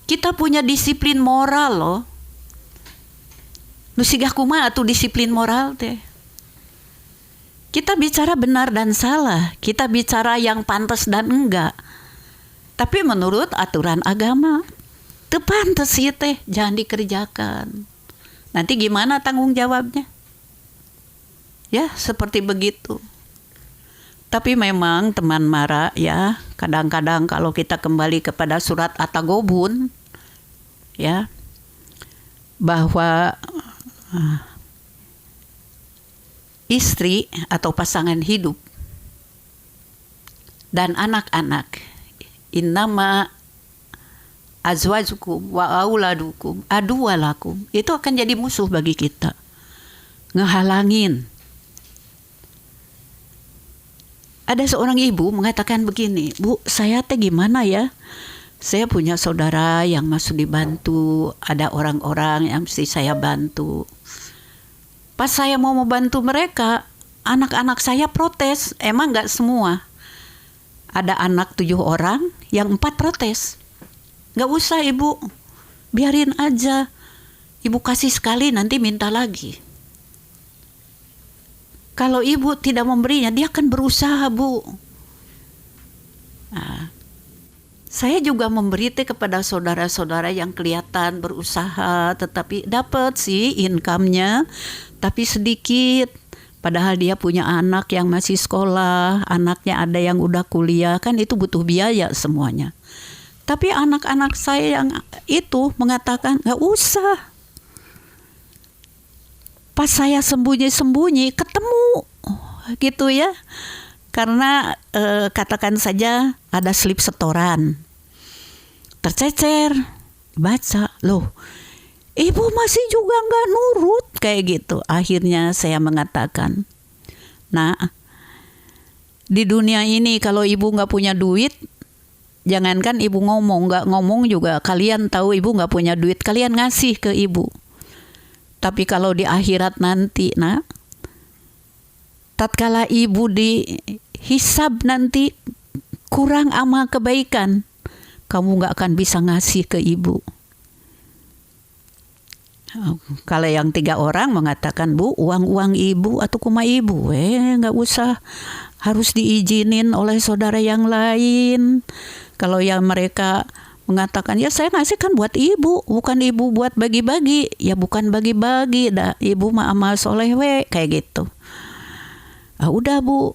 Kita punya disiplin moral loh. Nu sigah kumaha atuh disiplin moral teh. Kita bicara benar dan salah, kita bicara yang pantas dan enggak. Tapi menurut aturan agama, teu pantes ieu teh, jangan dikerjakan. Nanti gimana tanggung jawabnya? Ya, seperti begitu. Tapi memang teman Mara ya, kadang-kadang kalau kita kembali kepada surat At-Taghabun ya, bahwa istri atau pasangan hidup dan anak-anak, innama azwajukum wa auladukum aduwalakum, itu akan jadi musuh bagi kita, ngehalangin. Ada seorang ibu mengatakan begini, Bu, saya teh gimana ya? Saya punya saudara yang masuk dibantu, ada orang-orang yang mesti saya bantu. Pas saya mau membantu mereka, anak-anak saya protes. Emang gak semua. Ada anak 7 orang, yang 4 protes. Gak usah ibu, biarin aja. Ibu kasih sekali, nanti minta lagi. Kalau ibu tidak memberinya, dia akan berusaha, Bu. Nah, saya juga memberi kepada saudara-saudara yang kelihatan berusaha, tetapi dapat sih income-nya, tapi sedikit. Padahal dia punya anak yang masih sekolah, anaknya ada yang udah kuliah, kan itu butuh biaya semuanya. Tapi anak-anak saya yang itu mengatakan, gak usah. Pas saya sembunyi-sembunyi ketemu gitu ya, karena katakan saja ada slip setoran tercecer, baca, loh ibu masih juga nggak nurut kayak gitu. Akhirnya saya mengatakan, nah di dunia ini kalau ibu nggak punya duit, jangankan ibu ngomong, nggak ngomong juga kalian tahu ibu nggak punya duit, kalian ngasih ke ibu. Tapi kalau di akhirat nanti, nah, tatkala ibu dihisab nanti kurang amal kebaikan, kamu gak akan bisa ngasih ke ibu. Kalau yang 3 orang mengatakan, Bu, uang-uang ibu atau kuma ibu, gak usah, harus diizinin oleh saudara yang lain. Kalau yang mereka mengatakan, ya saya ngasih kan buat ibu, bukan ibu buat bagi-bagi. Ya bukan bagi-bagi, dah ibu mah amal soleh kayak gitu. Udah Bu,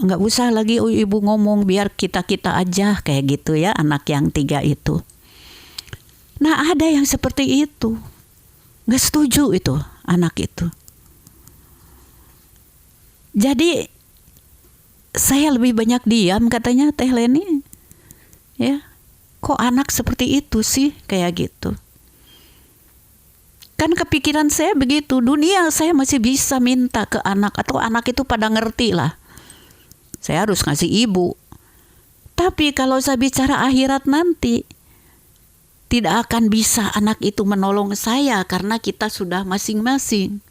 nggak usah lagi ibu ngomong, biar kita aja kayak gitu ya, anak yang 3 itu. Nah ada yang seperti itu, nggak setuju itu anak itu. Jadi saya lebih banyak diam, katanya Teh Leni, ya. Kok anak seperti itu sih, kayak gitu. Kan kepikiran saya begitu, dunia saya masih bisa minta ke anak, atau anak itu pada ngerti lah. Saya harus ngasih ibu. Tapi kalau saya bicara akhirat nanti, tidak akan bisa anak itu menolong saya, karena kita sudah masing-masing.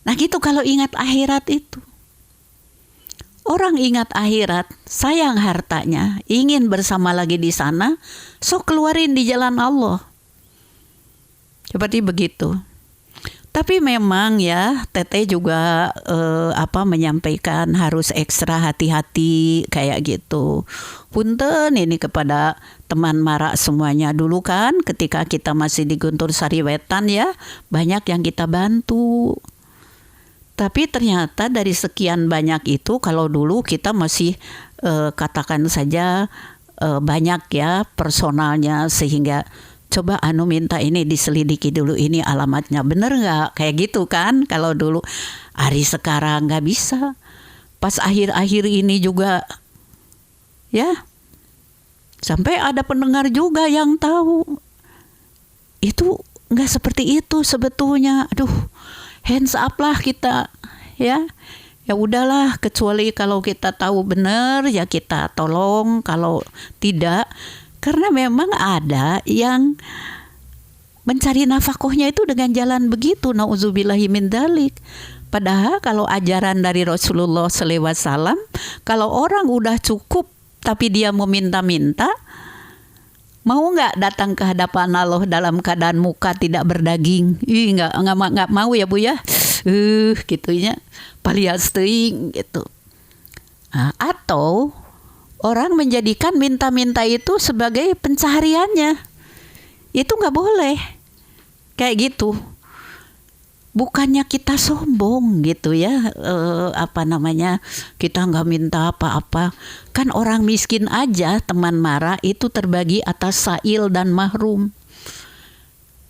Nah gitu kalau ingat akhirat itu. Orang ingat akhirat, sayang hartanya, ingin bersama lagi di sana, sok keluarin di jalan Allah. Seperti begitu. Tapi memang ya, Teteh juga menyampaikan harus ekstra hati-hati kayak gitu. Punten ini kepada teman Mara semuanya. Dulu kan ketika kita masih di Guntur Sariwetan ya, banyak yang kita bantu. Tapi ternyata dari sekian banyak itu, kalau dulu kita masih katakan saja banyak ya personalnya, sehingga coba minta ini diselidiki dulu, ini alamatnya bener nggak, kayak gitu kan. Kalau dulu, hari sekarang nggak bisa. Pas akhir-akhir ini juga ya, sampai ada pendengar juga yang tahu itu nggak seperti itu sebetulnya. Aduh, hands up lah kita ya. Ya udahlah, kecuali kalau kita tahu benar ya kita tolong, kalau tidak, karena memang ada yang mencari nafkahnya itu dengan jalan begitu, nauzubillahi min dzalik. Padahal kalau ajaran dari Rasulullah SAW, kalau orang udah cukup tapi dia meminta-minta, Mau nggak datang ke hadapan Allah dalam keadaan muka tidak berdaging? Nggak mau ya Bu ya. Gitunya palias teuing gitu. Nah, atau orang menjadikan minta-minta itu sebagai pencahariannya. Itu nggak boleh. Kayak gitu. Bukannya kita sombong gitu ya, kita nggak minta apa-apa. Kan orang miskin aja, teman Mara, itu terbagi atas sa'il dan mahrum.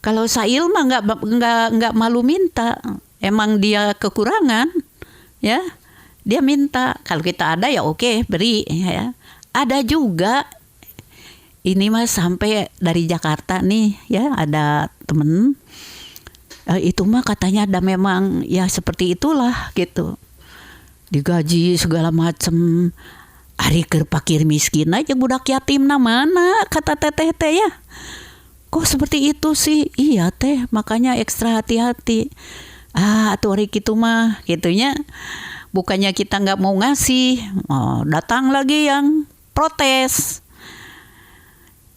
Kalau sa'il mah nggak malu minta, emang dia kekurangan, ya dia minta. Kalau kita ada ya oke, beri ya. Ada juga ini mah sampai dari Jakarta nih ya, ada temen. Itu mah katanya ada memang ya seperti itulah gitu, digaji segala macem, ari keur pakir miskin aja budak yatim mana kata teteh teh ya. Kok seperti itu sih? Iya teh, makanya ekstra hati-hati. Atuh ari kitu mah gitunya, bukannya kita nggak mau ngasih, datang lagi yang protes.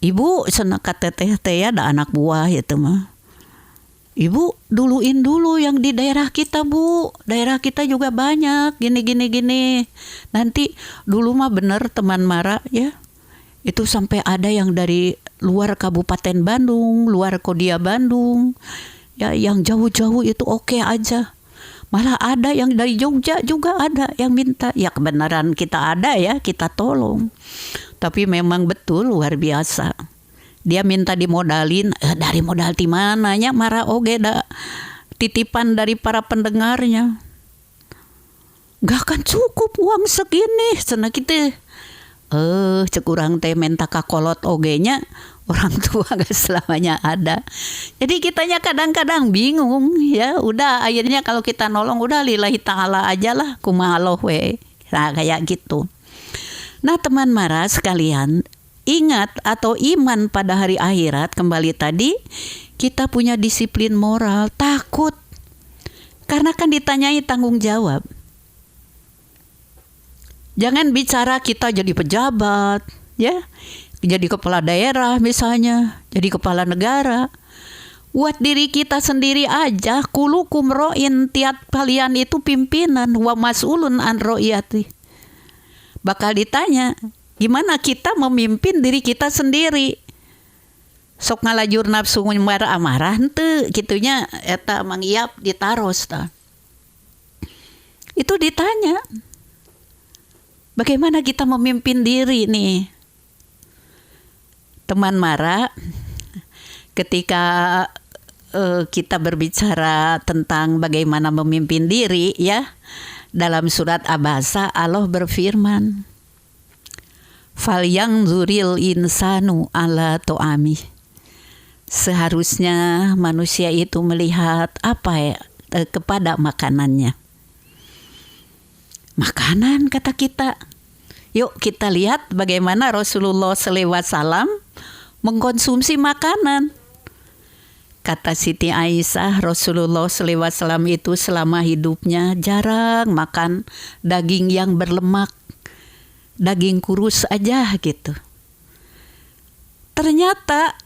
Ibu cenah kata teteh teh ya, ada anak buah itu mah. Ibu duluin dulu yang di daerah kita Bu, daerah kita juga banyak gini. Nanti dulu mah bener teman Mara ya, itu sampai ada yang dari luar Kabupaten Bandung, luar Kodia Bandung, ya yang jauh-jauh itu oke aja. Malah ada yang dari Jogja juga ada yang minta. Ya kebenaran kita ada ya, kita tolong. Tapi memang betul luar biasa. Dia minta dimodalin, dari modal di mananya Mara oge da titipan dari para pendengarnya. Gak akan cukup uang segini, cenah kitu. Cek urang teh menta kakolot ogenya, orang tua gak selamanya ada. Jadi kitanya kadang-kadang bingung ya, udah akhirnya kalau kita nolong udah lillahi ta'ala aja lah, kumaha Allah we. Nah kayak gitu. Nah teman Mara sekalian, ingat atau iman pada hari akhirat, kembali tadi kita punya disiplin moral, takut karena kan ditanyai tanggung jawab. Jangan bicara kita jadi pejabat ya, jadi kepala daerah misalnya, jadi kepala negara. Buat diri kita sendiri aja, kulukum ro'in, tiap kalian itu pimpinan, wa mas'ulun an ro'iyati. Bakal ditanya, gimana kita memimpin diri kita sendiri? Sok ngalajur nafsu amarah henteu kitunya eta mangiap ditaros ta. Itu ditanya. Bagaimana kita memimpin diri nih? Teman Mara, ketika kita berbicara tentang bagaimana memimpin diri ya, dalam surat Abasa Allah berfirman, falyanzuril insanu ala to'ami. Seharusnya manusia itu melihat apa ya, kepada makanannya. Makanan kata kita. Yuk kita lihat bagaimana Rasulullah SAW mengkonsumsi makanan. Kata Siti Aisyah, Rasulullah SAW itu selama hidupnya jarang makan daging yang berlemak. Daging kurus aja gitu. Ternyata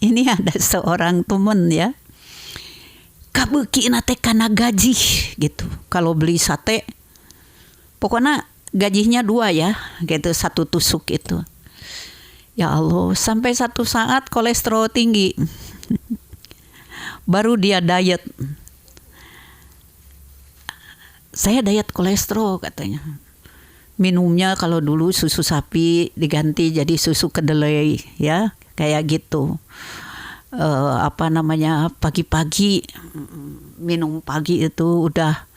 ini ada seorang temen ya, kabeuki nate kana gaji gitu. Kalau beli sate, pokoknya gajinya 2 ya, gitu 1 tusuk itu. Ya Allah, sampai satu saat kolesterol tinggi. Baru dia diet. Saya diet kolesterol katanya. Minumnya kalau dulu susu sapi diganti jadi susu kedelai ya, kayak gitu. Pagi-pagi minum pagi itu udah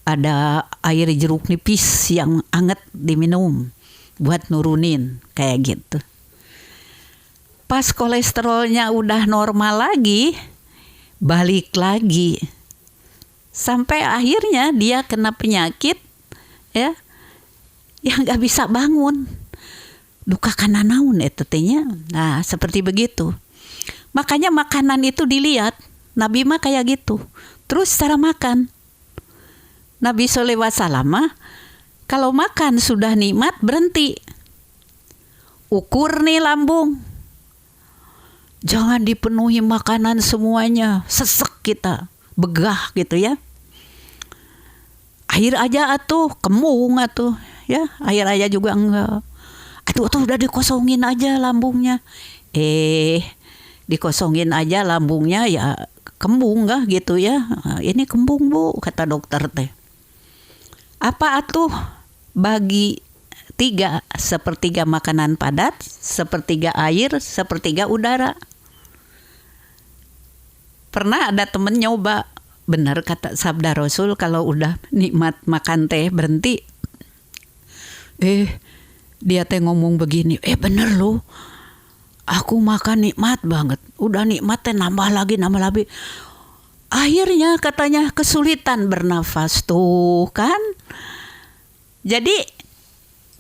ada air jeruk nipis yang anget diminum buat nurunin kayak gitu. Pas kolesterolnya udah normal lagi, balik lagi. Sampai akhirnya dia kena penyakit ya, yang gak bisa bangun. Duka kana naon eta teh nya. Nah, seperti begitu. Makanya makanan itu dilihat. Nabi mah kayak gitu. Terus cara makan. Nabi sallallahu alaihi wasallam kalau makan sudah nikmat berhenti. Ukur nih lambung. Jangan dipenuhi makanan semuanya, sesek kita, begah gitu ya. Air aja atuh, kembung atuh ya, air aja juga enggak. Atuh udah dikosongin aja lambungnya. Dikosongin aja lambungnya ya kembung gak gitu ya. Ini kembung Bu, kata dokter teh. Apa atuh? Bagi 3, sepertiga makanan padat, sepertiga air, sepertiga udara. Pernah ada temen nyoba, benar kata sabda Rasul, kalau udah nikmat makan teh berhenti. Dia teh ngomong begini, bener loh, aku makan nikmat banget, udah nikmat teh nambah lagi. Akhirnya katanya kesulitan bernafas tuh kan. Jadi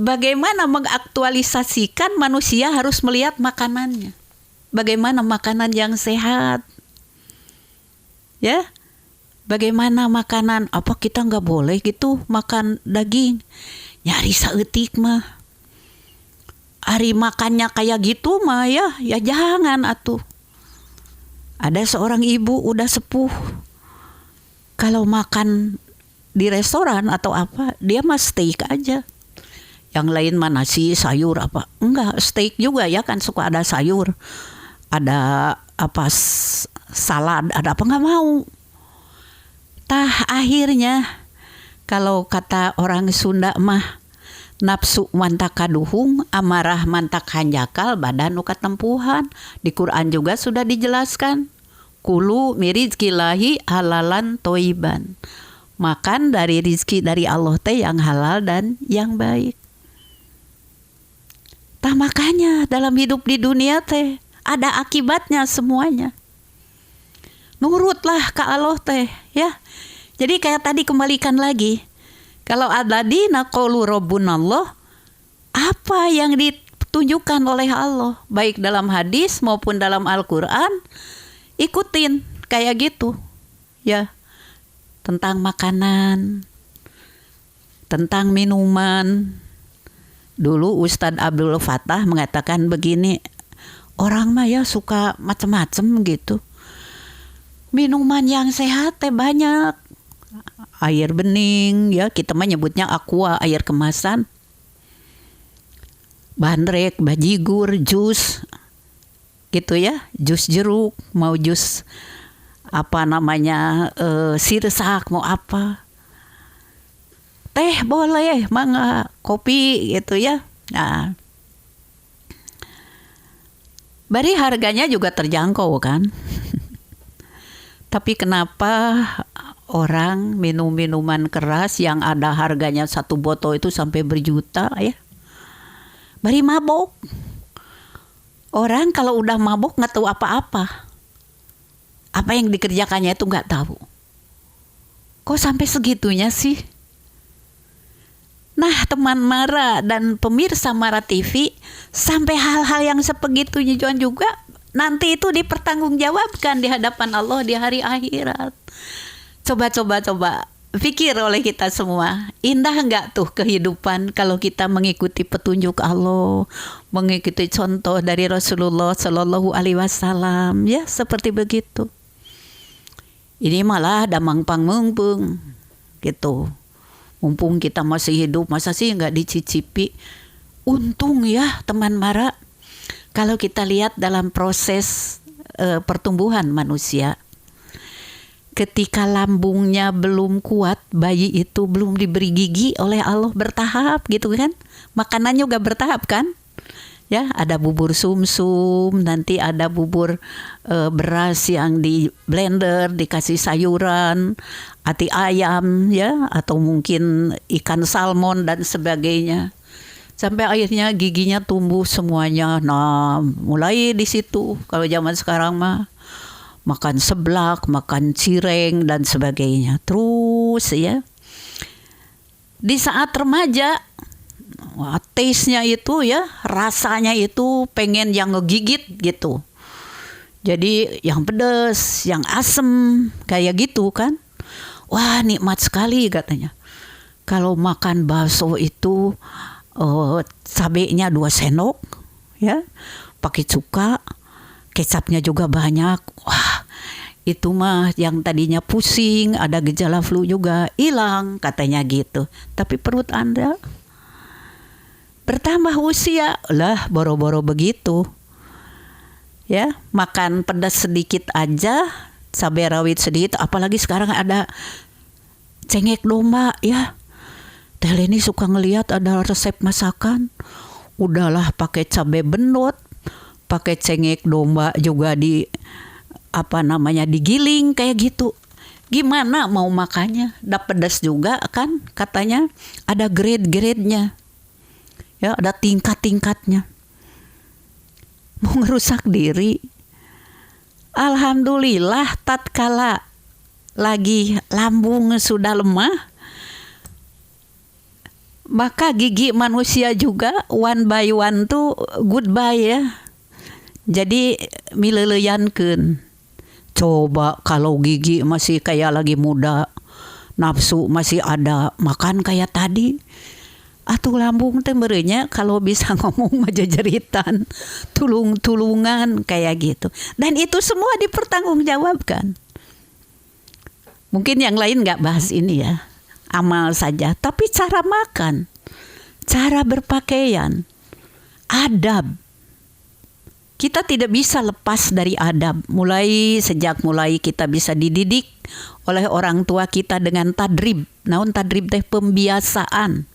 bagaimana mengaktualisasikan manusia harus melihat makanannya. Bagaimana makanan yang sehat. Ya, bagaimana makanan, apa kita nggak boleh gitu makan daging, nyari saeutik mah. Hari makannya kayak gitu mah ya jangan atuh. Ada seorang ibu udah sepuh, kalau makan di restoran atau apa, dia mah steak aja. Yang lain mah nasi, sayur apa, enggak, steak juga ya kan, suka ada sayur, ada apa salad, ada apa, nggak mau. Akhirnya kalau kata orang Sunda mah, nafsu mantak kaduhung, amarah mantak hanjakal, badan nu katempuhan. Di Quran juga sudah dijelaskan, kulu mirizkilahi halalan toiban, makan dari rizki dari Allah teh yang halal dan yang baik. Makanya dalam hidup di dunia teh ada akibatnya semuanya. Nurutlah ke Allah teh ya. Jadi kayak tadi, kembalikan lagi. Kalau alladzina qalu rabbunallah, apa yang ditunjukkan oleh Allah baik dalam hadis maupun dalam Al-Qur'an, ikutin kayak gitu. Ya. Tentang makanan, tentang minuman. Dulu Ustadz Abdul Fattah mengatakan begini, orang mah ya suka macam-macam gitu. Minuman yang sehat teh banyak. Air bening ya, kita mah nyebutnya aqua, air kemasan. Bandrek, bajigur, jus gitu ya, jus jeruk, mau jus apa namanya, sirsak, mau apa. Teh boleh, mangga, kopi gitu ya. Nah, bari harganya juga terjangkau kan. Tapi kenapa orang minum minuman keras yang ada harganya 1 botol itu sampai berjuta ya? Bari mabok. Orang kalau udah mabok nggak tahu apa-apa. Apa yang dikerjakannya itu nggak tahu. Kok sampai segitunya sih? Nah, teman Mara dan pemirsa Mara TV, sampai hal-hal yang sebegitunya juga nanti itu dipertanggungjawabkan di hadapan Allah di hari akhirat. Coba pikir oleh kita semua, indah enggak tuh kehidupan kalau kita mengikuti petunjuk Allah, mengikuti contoh dari Rasulullah Shallallahu Alaihi Wasallam, ya seperti begitu. Ini malah damang pangmengpeng gitu. Mumpung kita masih hidup, masa sih nggak dicicipi? Untung ya teman Mara, kalau kita lihat dalam proses pertumbuhan manusia, ketika lambungnya belum kuat, bayi itu belum diberi gigi oleh Allah, bertahap gitu kan. Makanannya juga bertahap kan. Ya, ada bubur sumsum, nanti ada bubur beras yang di blender, dikasih sayuran, ati ayam ya, atau mungkin ikan salmon dan sebagainya. Sampai akhirnya giginya tumbuh semuanya. Nah, mulai di situ. Kalau zaman sekarang mah makan seblak, makan cireng dan sebagainya. Terus ya. Di saat remaja, taste-nya itu ya, rasanya itu pengen yang ngegigit gitu. Jadi yang pedas, yang asem, kayak gitu kan. Wah, nikmat sekali katanya. Kalau makan bakso itu cabenya 2 sendok ya, pakai cuka, kecapnya juga banyak. Wah, itu mah yang tadinya pusing, ada gejala flu juga hilang katanya gitu. Tapi perut Anda bertambah usia, lah boro-boro begitu. Ya, makan pedas sedikit aja, cabai rawit sedikit, apalagi sekarang ada cengek domba ya. Teh Leni suka ngelihat ada resep masakan. Udahlah pakai cabai benot, pakai cengek domba juga digiling kayak gitu. Gimana mau makannya? Dah pedas juga kan katanya, ada grade-grade-nya. Ya, ada tingkat-tingkatnya. Mau ngerusak diri. Alhamdulillah tatkala lagi lambung sudah lemah, maka gigi manusia juga one by one tuh goodbye ya. Jadi mileleyankeun. Coba kalau gigi masih kayak lagi muda, nafsu masih ada, makan kayak tadi. Atuh lambung teh merenya kalau bisa ngomong aja jeritan, tulung-tulungan kayak gitu. Dan itu semua dipertanggungjawabkan. Mungkin yang lain nggak bahas ini ya, amal saja. Tapi cara makan, cara berpakaian, adab. Kita tidak bisa lepas dari adab. Sejak mulai kita bisa dididik oleh orang tua kita dengan tadrib. Naon tadrib teh pembiasaan.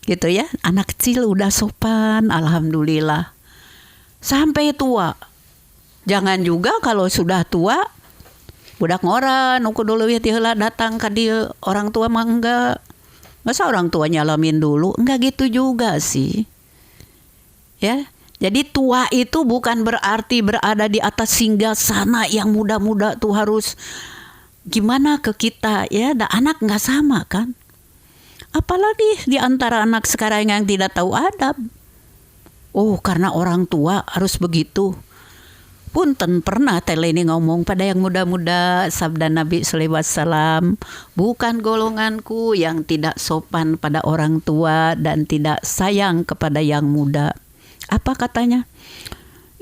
Gitu ya, anak kecil udah sopan, alhamdulillah. Sampai tua. Jangan juga kalau sudah tua, budak ngoran, uku dulu ya tiheula datang ke dia, orang tua mah enggak. Masa orang tua nyalamin dulu? Enggak gitu juga sih. Ya, jadi tua itu bukan berarti berada di atas singgasana yang muda-muda tuh harus gimana ke kita ya. Anak enggak sama kan. Apalagi di antara anak sekarang yang tidak tahu adab. Oh, karena orang tua harus begitu. Punten pernah Teh Leni ngomong pada yang muda-muda, sabda Nabi sallallahu alaihi wasallam, bukan golonganku yang tidak sopan pada orang tua dan tidak sayang kepada yang muda. Apa katanya?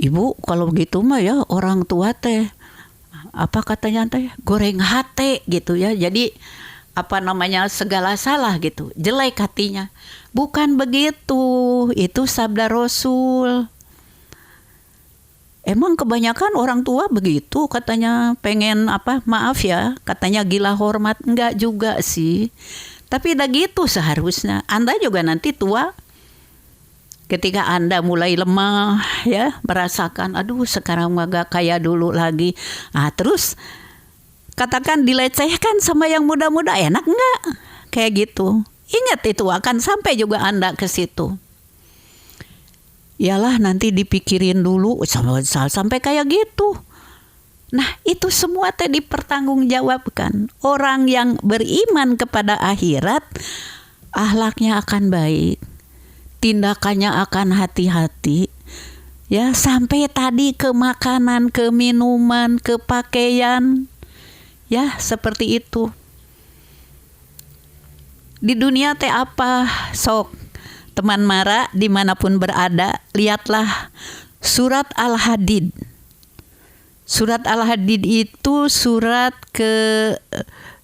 Ibu, kalau begitu mah ya orang tua teh, apa katanya teh, goreng hate gitu ya. Jadi segala salah gitu, jelek hatinya. Bukan begitu, itu sabda Rasul. Emang kebanyakan orang tua begitu katanya, pengen maaf ya, katanya gila hormat. Enggak juga sih, tapi udah gitu seharusnya. Anda juga nanti tua, ketika Anda mulai lemah ya, merasakan aduh sekarang gak kayak dulu lagi. Terus katakan dilecehkan sama yang muda-muda, enak enggak? Kayak gitu. Ingat itu akan sampai juga Anda ke situ. Yalah nanti dipikirin dulu sampai kayak gitu. Nah, itu semua tadi dipertanggungjawabkan. Orang yang beriman kepada akhirat, akhlaknya akan baik. Tindakannya akan hati-hati. Ya, sampai tadi ke makanan, ke minuman, ke pakaian. Ya, seperti itu. Di dunia teh apa? Sok, teman Mara dimanapun berada, lihatlah surat Al-Hadid. Surat Al-Hadid itu surat ke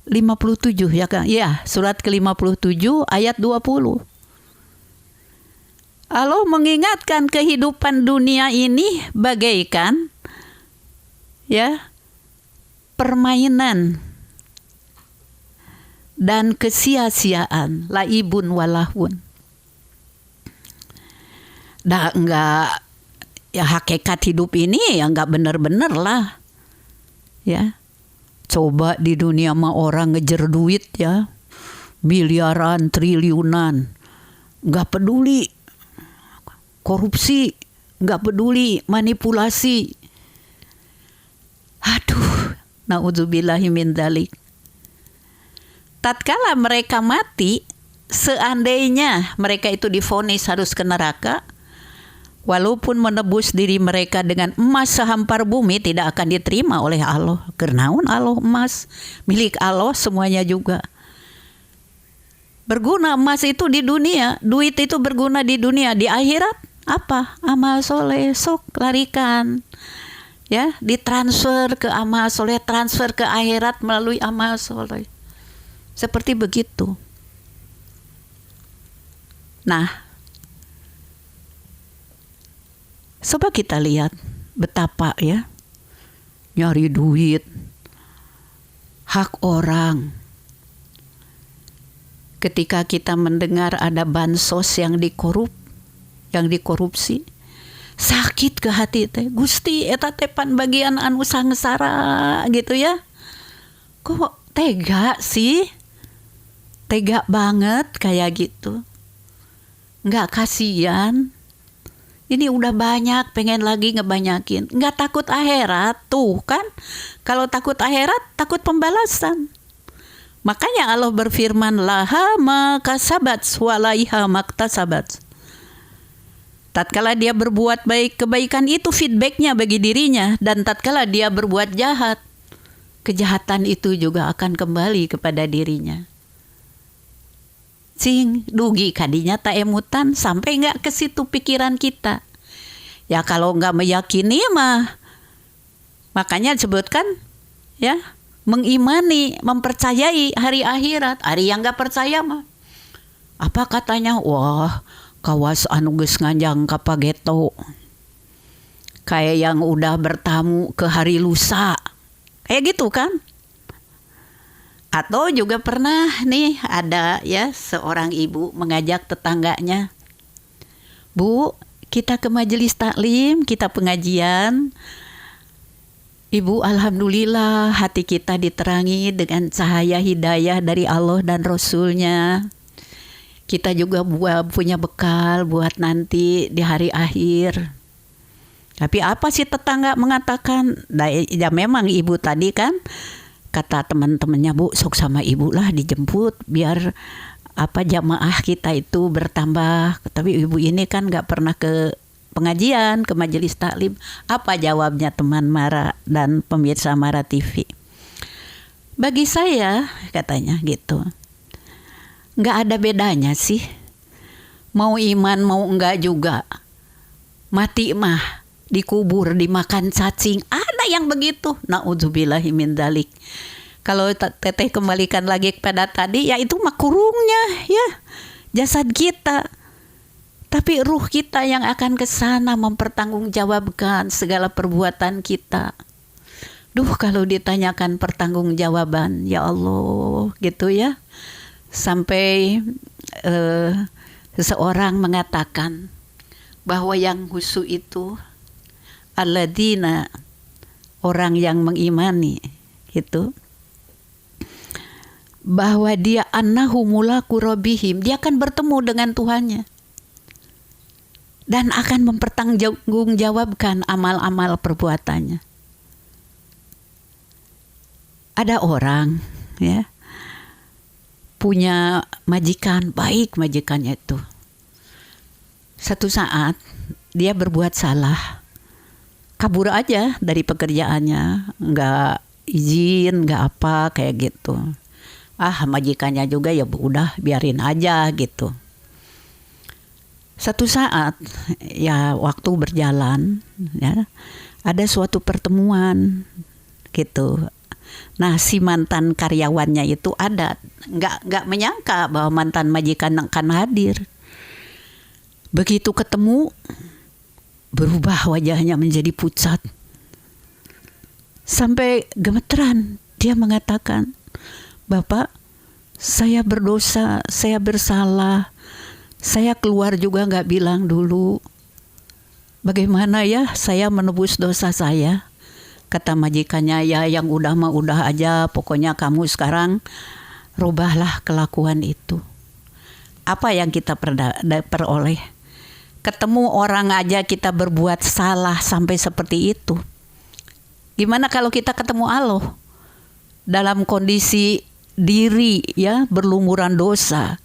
57 ya kan? Ya, surat ke 57 ayat 20. Allah mengingatkan kehidupan dunia ini bagaikan ya permainan dan kesia-siaan, laibun walahun. Enggak ya, hakikat hidup ini ya enggak benar-benar lah. Ya. Coba di dunia mah orang ngejer duit ya. Miliaran, triliunan. Enggak peduli korupsi, enggak peduli manipulasi. Aduh, naudzubillahi min dzalik. Tatkala mereka mati, seandainya mereka itu divonis harus ke neraka, walaupun menebus diri mereka dengan emas sehampar bumi, tidak akan diterima oleh Allah. Kernaun Allah emas, milik Allah semuanya juga. Berguna emas itu di dunia, duit itu berguna di dunia, di akhirat Apa? Amal soleh, sok larikan. Ya, ditransfer ke amal soleh, transfer ke akhirat melalui amal soleh. Seperti begitu. Nah, coba kita lihat betapa ya, nyari duit, hak orang. Ketika kita mendengar ada bansos yang dikorupsi, sakit ke hati teh. Gusti eta teh pan bagian anu sangsara gitu ya. Kok tega sih? Tega banget kayak gitu. Nggak kasihan. Ini udah banyak, pengen lagi ngebanyakin. Nggak takut akhirat tuh kan? Kalau takut akhirat, takut pembalasan. Makanya Allah berfirman, laha ma kasabat walaiha maktasabat. Tatkala dia berbuat baik, kebaikan itu feedbacknya bagi dirinya. Dan tatkala dia berbuat jahat, kejahatan itu juga akan kembali kepada dirinya. Cing, dugi kadinya tak emutan, sampai nggak ke situ pikiran kita. Ya kalau nggak meyakini mah, makanya sebutkan ya, mengimani, mempercayai hari akhirat. Hari yang nggak percaya mah, apa katanya? Wah, kawas anu geus nganjang ka pageto, kayak yang udah bertamu ke hari lusa, kayak gitu kan? Atau juga pernah nih ada ya seorang ibu mengajak tetangganya, Bu, kita ke majelis taklim, kita pengajian. Ibu, alhamdulillah hati kita diterangi dengan cahaya hidayah dari Allah dan Rasulnya. Kita juga punya bekal buat nanti di hari akhir. Tapi apa sih tetangga mengatakan? Ya memang ibu tadi kan, kata teman-temannya, Bu, sok sama ibu lah dijemput biar jamaah kita itu bertambah. Tapi ibu ini kan nggak pernah ke pengajian, ke majelis taklim. Apa jawabnya teman Mara dan pemirsa Mara TV? Bagi saya, katanya gitu, nggak ada bedanya sih. Mau iman mau enggak juga, mati mah dikubur, dimakan cacing. Ada yang begitu. Na'udzubillahi min dzalik. Kalau teteh kembalikan lagi kepada tadi, ya itu mah kurungnya ya, jasad kita. Tapi ruh kita yang akan ke sana mempertanggungjawabkan segala perbuatan kita. Duh, kalau ditanyakan pertanggungjawaban, ya Allah, gitu ya. Sampai seseorang mengatakan bahwa yang khusyuk itu alladzina, orang yang mengimani gitu, bahwa dia annahu mulaku rabbihim, dia akan bertemu dengan Tuhannya dan akan mempertanggungjawabkan amal-amal perbuatannya. Ada orang ya punya majikan, baik majikannya itu. Satu saat dia berbuat salah, kabur aja dari pekerjaannya, nggak izin, nggak apa kayak gitu. Majikannya juga ya udah biarin aja gitu. Satu saat ya waktu berjalan ya, ada suatu pertemuan gitu. Nah, si mantan karyawannya itu ada, nggak menyangka bahwa mantan majikan akan hadir. Begitu ketemu, berubah wajahnya menjadi pucat. Sampai gemeteran, dia mengatakan, Bapak, saya berdosa, saya bersalah. Saya keluar juga nggak bilang dulu. Bagaimana ya saya menebus dosa saya? Kata majikannya, ya yang udah mah udah aja. Pokoknya kamu sekarang rubahlah kelakuan itu. Apa yang kita peroleh? Ketemu orang aja kita berbuat salah sampai seperti itu. Gimana kalau kita ketemu Allah dalam kondisi diri ya berlumuran dosa,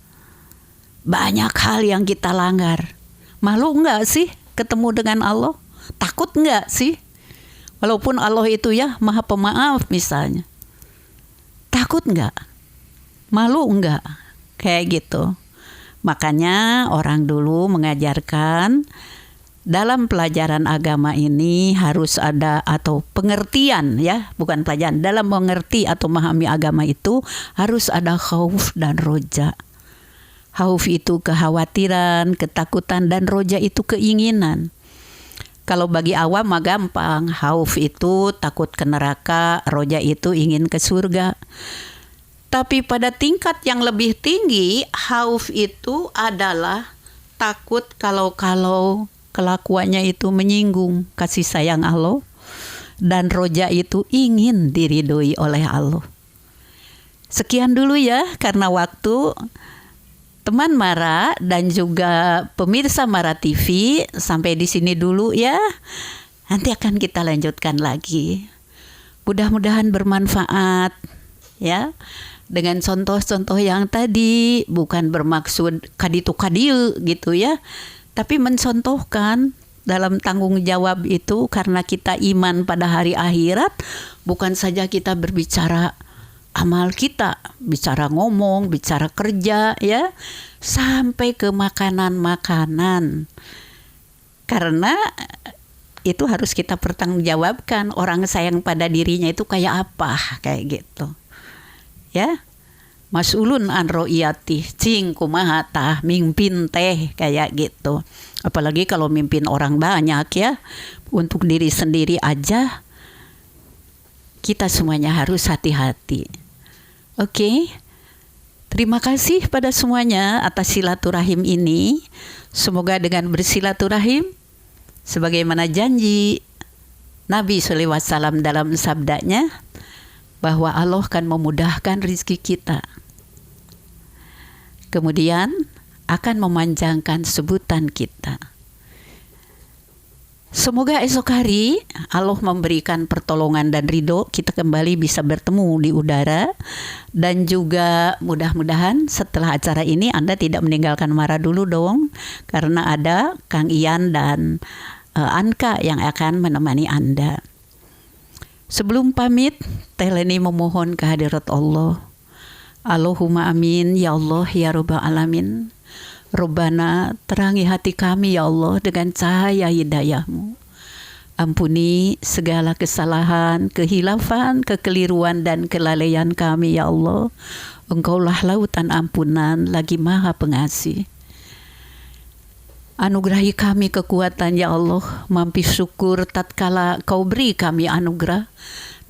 banyak hal yang kita langgar. Malu enggak sih ketemu dengan Allah? Takut enggak sih? Walaupun Allah itu ya Maha Pemaaf misalnya, takut enggak? Malu enggak? Kayak gitu. Makanya orang dulu mengajarkan dalam pelajaran agama ini harus ada atau pengertian ya, bukan pelajaran. Dalam mengerti atau memahami agama itu harus ada khauf dan roja. Khauf itu kekhawatiran, ketakutan, dan roja itu keinginan. Kalau bagi awam mah gampang, khauf itu takut ke neraka, roja itu ingin ke surga. Tapi pada tingkat yang lebih tinggi, khauf itu adalah takut kalau kelakuannya itu menyinggung kasih sayang Allah, dan roja itu ingin diridhoi oleh Allah. Sekian dulu ya, karena waktu. Teman Mara dan juga pemirsa Mara TV, sampai di sini dulu ya. Nanti akan kita lanjutkan lagi. Mudah-mudahan bermanfaat ya. Dengan contoh-contoh yang tadi, bukan bermaksud kaditu kadiu gitu ya, tapi mencontohkan dalam tanggung jawab itu, karena kita iman pada hari akhirat, bukan saja kita berbicara amal kita, bicara ngomong, bicara kerja ya, sampai ke makanan-makanan. Karena itu harus kita pertanggungjawabkan, orang sayang pada dirinya itu kayak apa, kayak gitu. Ya. Mas'ulun an ro'iyati, cing kumaha tah mimpin teh, kayak gitu. Apalagi kalau mimpin orang banyak ya, untuk diri sendiri aja kita semuanya harus hati-hati. Oke. Terima kasih pada semuanya atas silaturahim ini. Semoga dengan bersilaturahim, sebagaimana janji Nabi SAW dalam sabdanya, bahwa Allah akan memudahkan rezeki kita. Kemudian akan memanjangkan sebutan kita. Semoga esok hari Allah memberikan pertolongan dan ridho, kita kembali bisa bertemu di udara. Dan juga mudah-mudahan setelah acara ini Anda tidak meninggalkan Mara dulu dong, karena ada Kang Ian dan Anka yang akan menemani Anda. Sebelum pamit, Teh Leni memohon kehadirat Allah. Allahumma amin ya Allah ya Rabbal alamin. Rabbana, terangi hati kami ya Allah dengan cahaya hidayah-Mu. Ampuni segala kesalahan, kehilafan, kekeliruan dan kelalaian kami ya Allah. Engkaulah lautan ampunan lagi maha pengasih. Anugerahi kami kekuatan ya Allah, mampu syukur tatkala Kau beri kami anugerah,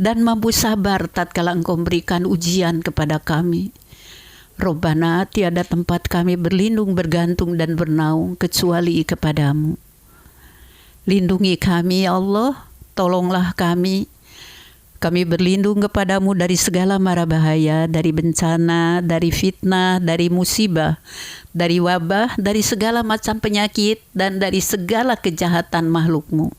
dan mampu sabar tatkala Engkau berikan ujian kepada kami. Rabbana, tiada tempat kami berlindung, bergantung dan bernaung kecuali kepadamu. Lindungi kami ya Allah, tolonglah kami. Kami berlindung kepadamu dari segala mara bahaya, dari bencana, dari fitnah, dari musibah, dari wabah, dari segala macam penyakit, dan dari segala kejahatan makhluk-Mu.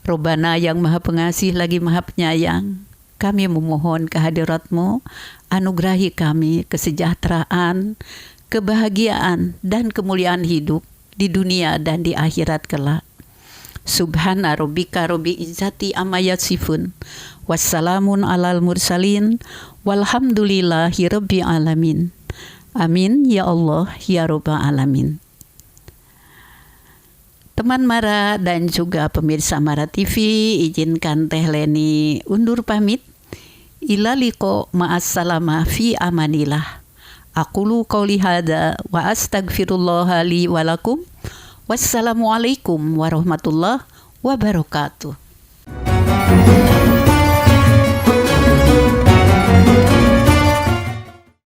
Rabbana yang maha pengasih lagi maha penyayang, kami memohon kehadirat-Mu, anugerahi kami kesejahteraan, kebahagiaan, dan kemuliaan hidup di dunia dan di akhirat kelak. Subhana rabbika rabbil izzati amma yasifun, wassalamun alal mursalin, walhamdulillahi rabbil alamin. Amin ya Allah ya Rabbal alamin. Teman Mara dan juga pemirsa Mara TV, izinkan Teh Leni undur pamit. Ila liqa ma'assalama fi amanillah. Aqulu qouli hadza wa astaghfirullah li wa lakum. Wassalamualaikum warahmatullahi wabarakatuh.